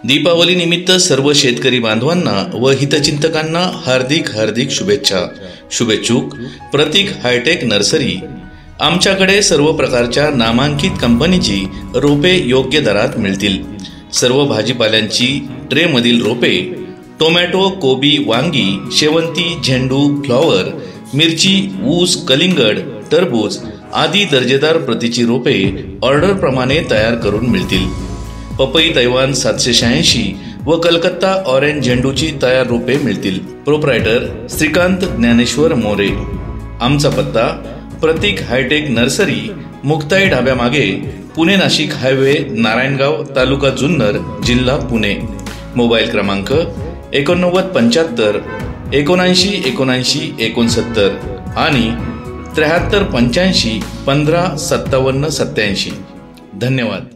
दीपावली निमित्त सर्व शेतकरी बांधवांना व हितचिंतकांना हार्दिक हार्दिक शुभेच्छा। शुभेच्छुक प्रतीक हायटेक नर्सरी। आमच्याकडे सर्व प्रकारच्या नामांकित कंपनीची रोपे योग्य दरात मिळतील। सर्व भाजीपाल्यांची ट्रे मधील रोपे, टोमॅटो, कोबी, वांगी, शेवंती, झेंडू, फ्लॉवर, मिरची, ऊस, कलिंगड, टरबूज आदी दर्जेदार प्रतीची रोपे ऑर्डर प्रमाणे तयार करून मिळतील। पपई तैवान 786 व कलकत्ता ऑरेंज झेंडूची तयार रोपे मिळतील। प्रोप्रायटर श्रीकांत ज्ञानेश्वर मोरे। आमचा पत्ता प्रतीक हायटेक नर्सरी, मुक्ताई ढाब्यामागे, पुणे नाशिक हायवे, नारायणगाव, तालुका जुन्नर, जिल्हा पुणे। मोबाईल क्रमांक 8975 79 79 69 आणि 73 85 15 57 87। धन्यवाद।